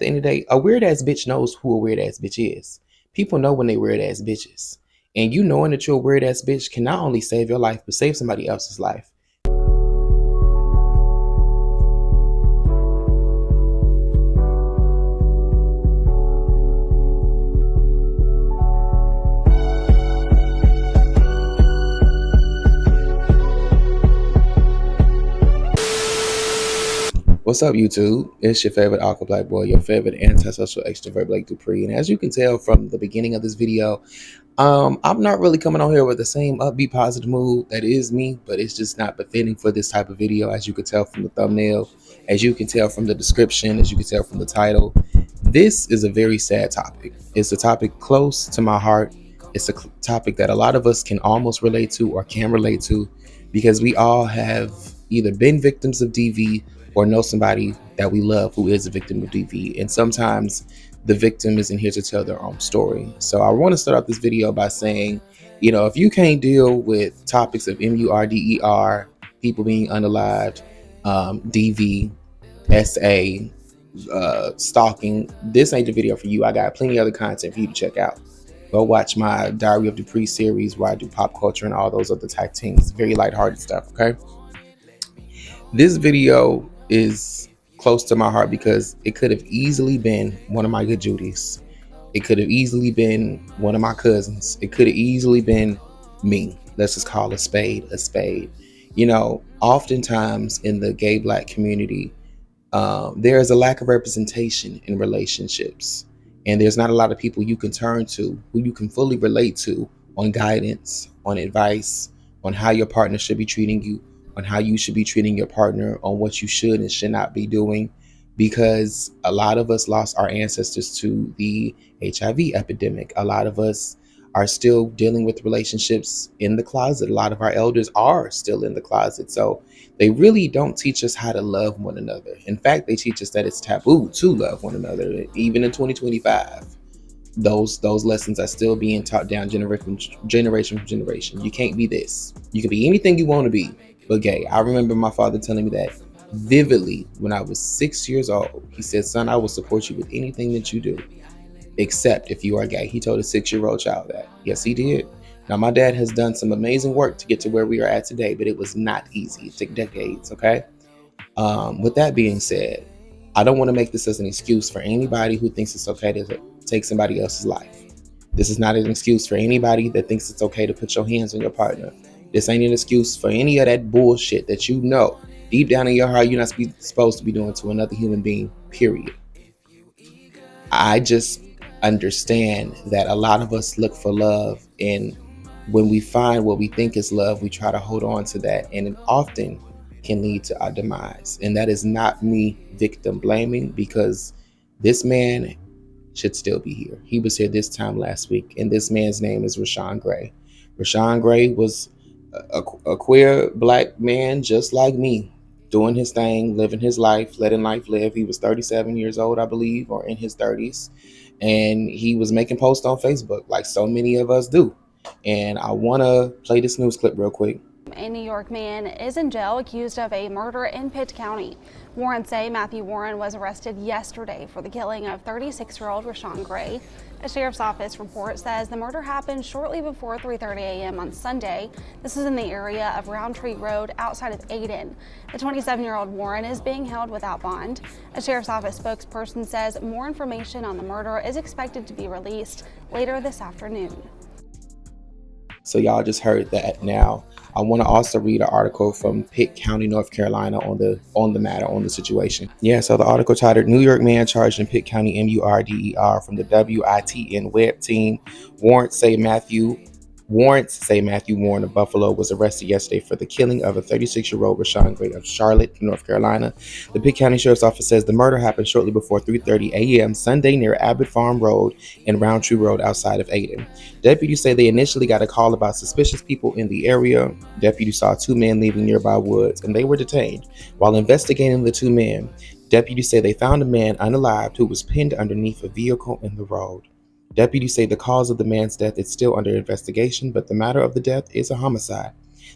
the end of the day, a weird ass bitch knows who a weird ass bitch is. People know when they weird ass bitches. And you knowing that you're a weird ass bitch can not only save your life, but save somebody else's life. What's up, YouTube? It's your favorite Aqua Black Boy, your favorite antisocial extrovert, Blake Dupree. And as you can tell from the beginning of this video, I'm not really coming on here with the same upbeat, positive mood that is me, but it's just not befitting for this type of video. As you can tell from the thumbnail, as you can tell from the description, as you can tell from the title, this is a very sad topic. It's a topic close to my heart. It's a topic that a lot of us can almost relate to or can relate to because we all have either been victims of DV or know somebody that we love who is a victim of DV. And sometimes the victim isn't here to tell their own story. So I want to start off this video by saying, if you can't deal with topics of MURDER, people being unalived, DV, SA, stalking, this ain't the video for you. I got plenty of other content for you to check out. Go watch my Diary of Dupree series where I do pop culture and all those other type things. Very lighthearted stuff, okay? This video is close to my heart because it could have easily been one of my good Judys. It could have easily been one of my cousins. It could have easily been me. Let's just call a spade a spade. Oftentimes in the gay Black community, there is a lack of representation in relationships. And there's not a lot of people you can turn to who you can fully relate to on guidance, on advice, on how your partner should be treating you, on how you should be treating your partner, on what you should and should not be doing, because a lot of us lost our ancestors to the HIV epidemic. A lot of us are still dealing with relationships in the closet. A lot of our elders are still in the closet. So they really don't teach us how to love one another. In fact, they teach us that it's taboo to love one another. Even in 2025, those lessons are still being taught down generation from generation. You can't be this. You can be anything you want to be, but gay. I remember my father telling me that vividly when I was 6 years old. He said, "Son, I will support you with anything that you do, except if you are gay." He told a 6-year-old child that. Yes, he did. Now, my dad has done some amazing work to get to where we are at today, but it was not easy. It took decades, okay? With that being said, I don't want to make this as an excuse for anybody who thinks it's okay to take somebody else's life. This is not an excuse for anybody that thinks it's okay to put your hands on your partner. This ain't an excuse for any of that bullshit that deep down in your heart you're not supposed to be doing to another human being, period. I just understand that a lot of us look for love, and when we find what we think is love, we try to hold on to that, and it often can lead to our demise. And that is not me victim blaming, because this man should still be here. He was here this time last week, and this man's name is Rashawn Gray. Rashawn Gray was a queer Black man just like me, doing his thing, living his life, letting life live. He was 37 years old, I believe, or in his 30s. And he was making posts on Facebook like so many of us do. And I want to play this news clip real quick. A New York man is in jail accused of a murder in Pitt County. Warren say Matthew Warren was arrested yesterday for the killing of 36-year-old Rashawn Gray. A sheriff's office report says the murder happened shortly before 3:30 a.m. on Sunday. This is in the area of Roundtree Road outside of Ayden. The 27-year-old Warren is being held without bond. A sheriff's office spokesperson says more information on the murder is expected to be released later this afternoon. So y'all just heard that. Now, I want to also read an article from Pitt County, North Carolina on the matter, on the situation. Yeah, so the article titled "New York Man Charged in Pitt County MURDER" from the WITN web team. Warrants say Matthew Warren of Buffalo was arrested yesterday for the killing of a 36-year-old Rashawn Gray of Charlotte, North Carolina. The Pitt County Sheriff's Office says the murder happened shortly before 3:30 a.m. Sunday near Abbott Farm Road and Roundtree Road outside of Ayden. Deputies say they initially got a call about suspicious people in the area. Deputies saw two men leaving nearby woods, and they were detained. While investigating the two men, deputies say they found a man unalived who was pinned underneath a vehicle in the road. Deputies say the cause of the man's death is still under investigation, but the matter of the death is a homicide.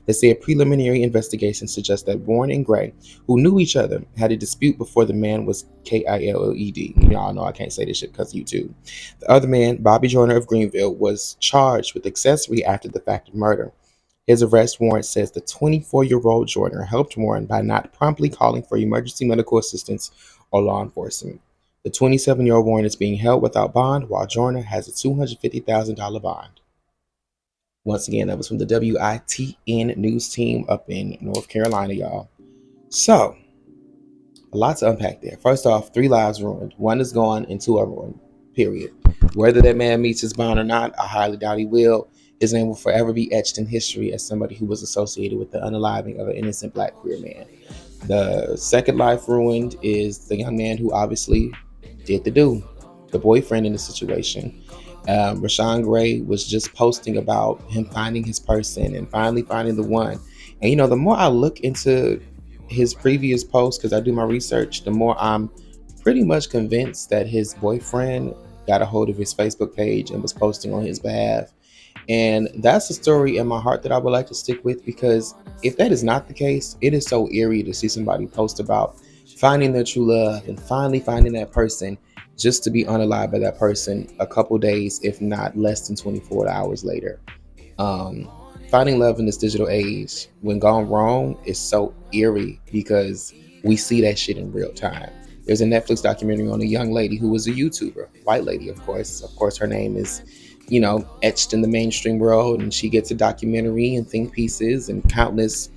They say a preliminary investigation suggests that Warren and Gray, who knew each other, had a dispute before the man was Killed. Y'all know I can't say this shit because of YouTube. The other man, Bobby Joyner of Greenville, was charged with accessory after the fact of murder. His arrest warrant says the 24-year-old Joyner helped Warren by not promptly calling for emergency medical assistance or law enforcement. The 27-year-old Warren is being held without bond, while Joyner has a $250,000 bond. Once again, that was from the WITN news team up in North Carolina, y'all. So, a lot to unpack there. First off, 3 lives ruined. 1 is gone and 2 are ruined, period. Whether that man meets his bond or not, I highly doubt he will. His name will forever be etched in history as somebody who was associated with the unaliving of an innocent black queer man. The second life ruined is the young man who obviously did the boyfriend in the situation. Rashawn Gray was just posting about him finding his person and finally finding the one. And the more I look into his previous posts, because I do my research, the more I'm pretty much convinced that his boyfriend got a hold of his Facebook page and was posting on his behalf. And that's the story in my heart that I would like to stick with, because if that is not the case, it is so eerie to see somebody post about finding their true love and finally finding that person just to be unalived by that person a couple days, if not less than 24 hours later. Um, Finding love in this digital age, when gone wrong, is so eerie because we see that shit in real time. There's a Netflix documentary on a young lady who was a YouTuber, white lady, of course. Of course, her name is, etched in the mainstream world, and she gets a documentary and think pieces, and countless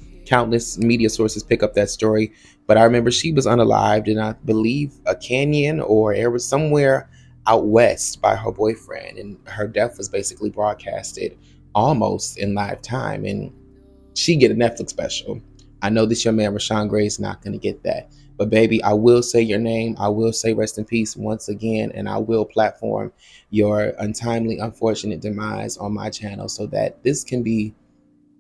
media sources pick up that story. But I remember she was unalived in, I believe, a canyon, or it was somewhere out west by her boyfriend, and her death was basically broadcasted almost in live time, and she get a Netflix special. I know this young man, Rashawn Gray, is not going to get that. But baby, I will say your name. I will say rest in peace once again, and I will platform your untimely, unfortunate demise on my channel so that this can be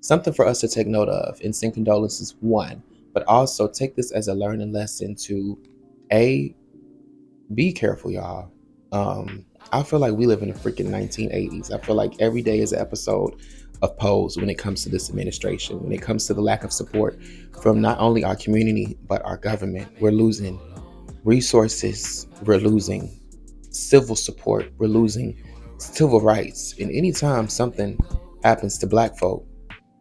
something for us to take note of and send condolences, one, but also take this as a learning lesson to a be careful, y'all. I feel like we live in the freaking 1980s. I feel like every day is an episode of Pose when it comes to this administration, when it comes to the lack of support from not only our community, but our government. We're losing resources, we're losing civil support, we're losing civil rights. And anytime something happens to black folk,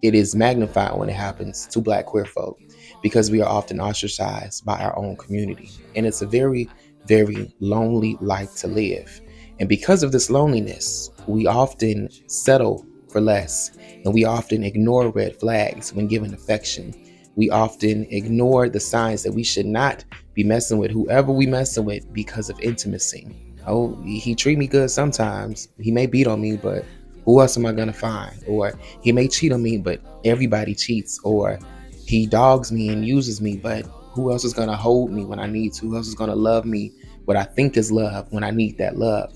it is magnified when it happens to black queer folk, because we are often ostracized by our own community. And it's a very, very lonely life to live. And because of this loneliness, we often settle for less, and we often ignore red flags when given affection. We often ignore the signs that we should not be messing with whoever we messing with because of intimacy. Oh, he treat me good sometimes. He may beat on me, but who else am I gonna find? Or he may cheat on me, but everybody cheats. Or he dogs me and uses me, but who else is gonna hold me when I need to? Who else is gonna love me what I think is love when I need that love?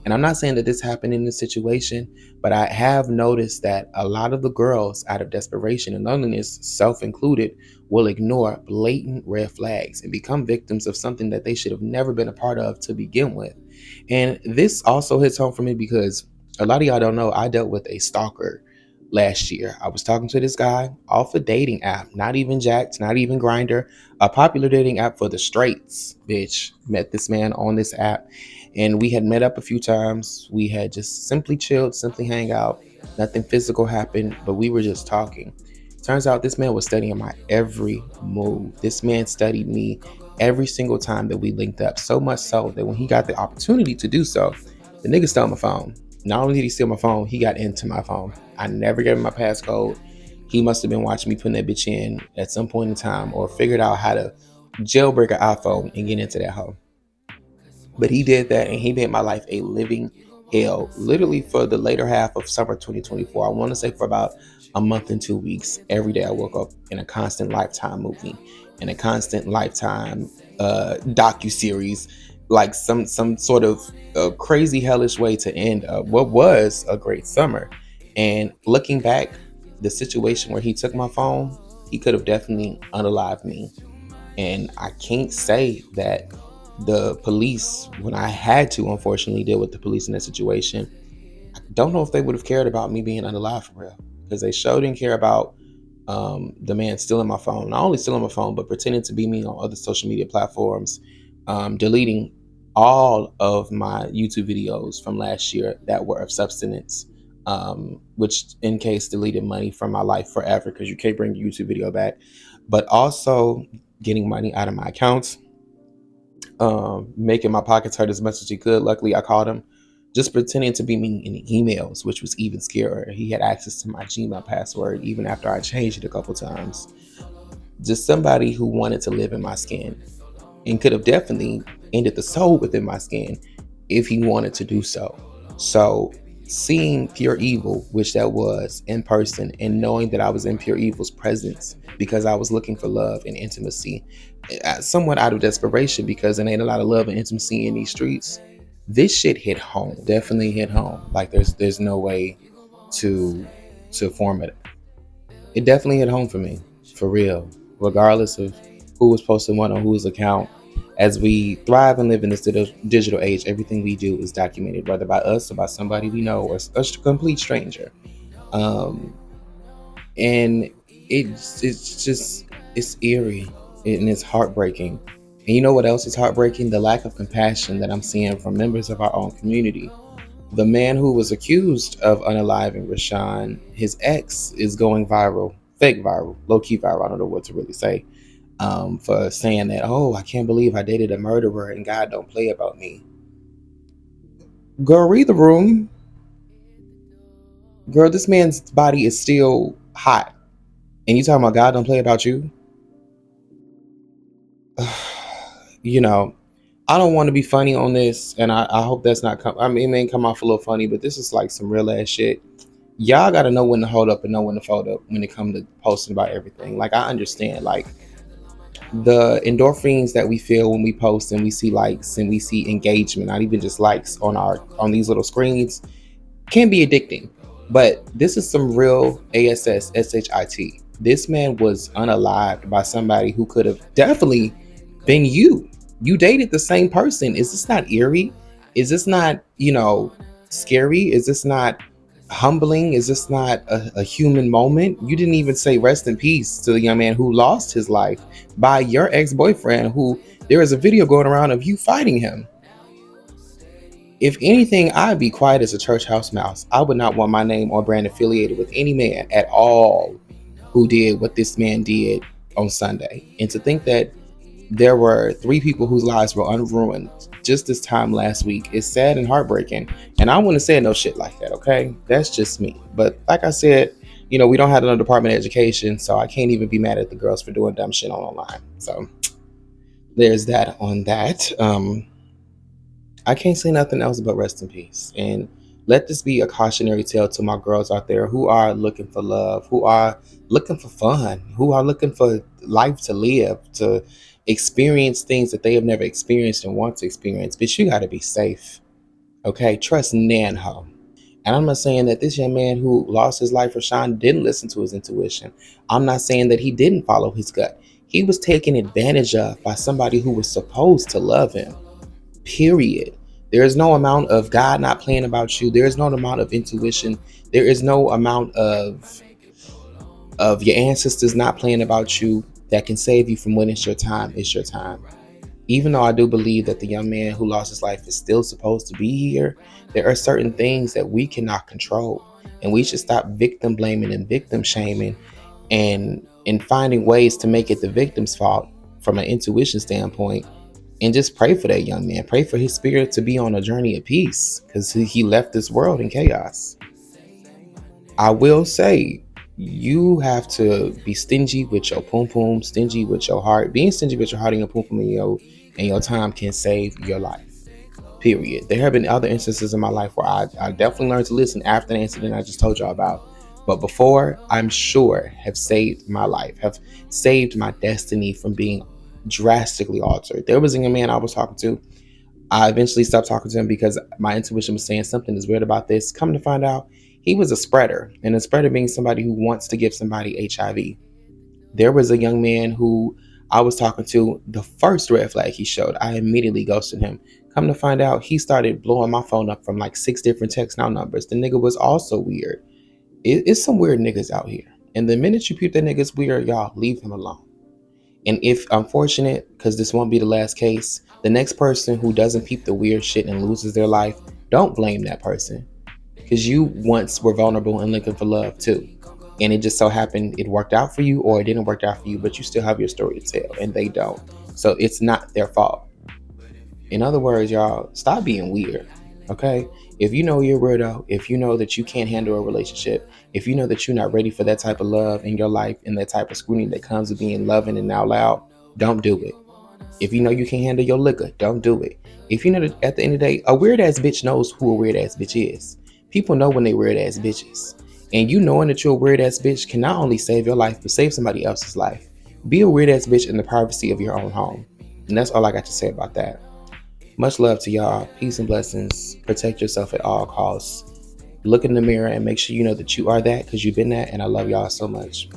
And I'm not saying that this happened in this situation, but I have noticed that a lot of the girls, out of desperation and loneliness, self included, will ignore blatant red flags and become victims of something that they should have never been a part of to begin with. And this also hits home for me because a lot of y'all don't know, I dealt with a stalker last year. I was talking to this guy off a dating app, not even Jacked, not even Grinder, a popular dating app for the straights, bitch. Met this man on this app, and we had met up a few times. We had just simply chilled, simply hang out. Nothing physical happened, but we were just talking. Turns out this man was studying my every move. This man studied me every single time that we linked up, so much so that when he got the opportunity to do so, the nigga stole my phone. Not only did he steal my phone, he got into my phone. I never gave him my passcode. He must have been watching me putting that bitch in at some point in time, or figured out how to jailbreak an iPhone and get into that hole. But he did that, and he made my life a living hell, literally for the later half of summer 2024. I want to say for about a month and 2 weeks. Every day I woke up in a constant Lifetime movie, in a constant Lifetime docu-series, like some sort of crazy hellish way to end what was a great summer. And looking back, the situation where he took my phone, he could have definitely unalived me. And I can't say that the police, when I had to unfortunately deal with the police in that situation, I don't know if they would have cared about me being unalive for real, because they sure didn't care about The man stealing my phone, not only stealing my phone, but pretending to be me on other social media platforms, deleting all of my YouTube videos from last year that were of substance, which in case deleted money from my life forever because you can't bring your YouTube video back, but also getting money out of my accounts, making my pockets hurt as much as he could. Luckily, I called him, just pretending to be me in the emails, which was even scarier. He had access to my Gmail password even after I changed it a couple times. Just somebody who wanted to live in my skin and could have definitely ended the soul within my skin if he wanted to do so. So, seeing pure evil, which that was in person, and knowing that I was in pure evil's presence because I was looking for love and intimacy, somewhat out of desperation because there ain't a lot of love and intimacy in these streets. This shit hit home, definitely hit home. Like there's no way to form it. It definitely hit home for me, for real. Regardless of who was posting what on whose account, as we thrive and live in this digital age, everything we do is documented, whether by us or by somebody we know or a complete stranger. Um, and it's just it's eerie and it's heartbreaking. And you know what else is heartbreaking? The lack of compassion that I'm seeing from members of our own community. The man who was accused of unaliving Rashawn, his ex, is going viral, fake viral, low key viral. I don't know what to really say. For saying that, oh, I can't believe I dated a murderer and God don't play about me. Girl, read the room. Girl, this man's body is still hot. And you talking about God don't play about you? You know, I don't want to be funny on this, and I hope that's not I mean, it may come off a little funny, but this is like some real ass shit. Y'all got to know when to hold up and know when to fold up when it comes to posting about everything. Like I understand, like the endorphins that we feel when we post and we see likes and we see engagement, not even just likes on these little screens, can be addicting. But this is some real ASS SHIT. This man was unalived by somebody who could have definitely been you. You dated the same person. Is this not eerie? Is this not, scary? Is this not humbling? Is this not a human moment? You didn't even say rest in peace to the young man who lost his life by your ex-boyfriend, who there is a video going around of you fighting him. If anything, I'd be quiet as a church house mouse. I would not want my name or brand affiliated with any man at all who did what this man did on Sunday. And to think that there were 3 people whose lives were unruined just this time last week is sad and heartbreaking. And I wouldn't say no shit like that, okay? That's just me. But like I said, we don't have no Department of Education, so I can't even be mad at the girls for doing dumb shit online. So there's that on that. I can't say nothing else but rest in peace. And let this be a cautionary tale to my girls out there who are looking for love, who are looking for fun, who are looking for life to live, to experience things that they have never experienced and want to experience. But you got to be safe. Okay? Trust Nanho. And I'm not saying that this young man who lost his life, Rashawn, didn't listen to his intuition. I'm not saying that he didn't follow his gut. He was taken advantage of by somebody who was supposed to love him. Period. There is no amount of God not playing about you. There is no amount of intuition. There is no amount of your ancestors not playing about you that can save you from when it's your time. It's your time. Even though I do believe that the young man who lost his life is still supposed to be here, there are certain things that we cannot control. And we should stop victim blaming and victim shaming and finding ways to make it the victim's fault from an intuition standpoint. And just pray for that young man. Pray for his spirit to be on a journey of peace because he left this world in chaos. I will say, you have to be stingy with your pum pum, stingy with your heart. Being stingy with your heart and your pum pum and your time can save your life. Period. There have been other instances in my life where I definitely learned to listen after the incident I just told y'all about. But before, I'm sure have saved my life, have saved my destiny from being drastically altered. There was a young man I was talking to. I eventually stopped talking to him because my intuition was saying something is weird about this. Come to find out, he was a spreader, and a spreader being somebody who wants to give somebody HIV. There was a young man who I was talking to. The first red flag he showed, I immediately ghosted him. Come to find out, he started blowing my phone up from like 6 different text now numbers. The nigga was also weird. It's some weird niggas out here. And the minute you peep that nigga's weird, y'all leave him alone. And if unfortunate, because this won't be the last case, the next person who doesn't peep the weird shit and loses their life, don't blame that person. Because you once were vulnerable and looking for love too. And it just so happened it worked out for you or it didn't work out for you, but you still have your story to tell and they don't. So it's not their fault. In other words, y'all, stop being weird. Okay? If you know you're a weirdo, if you know that you can't handle a relationship, if you know that you're not ready for that type of love in your life and that type of scrutiny that comes with being loving and out loud, don't do it. If you know you can't handle your liquor, don't do it. If you know that at the end of the day, a weird ass bitch knows who a weird ass bitch is. People know when they weird ass bitches. And you knowing that you're a weird ass bitch can not only save your life, but save somebody else's life. Be a weird ass bitch in the privacy of your own home. And that's all I got to say about that. Much love to y'all. Peace and blessings. Protect yourself at all costs. Look in the mirror and make sure you know that you are that because you've been that. And I love y'all so much.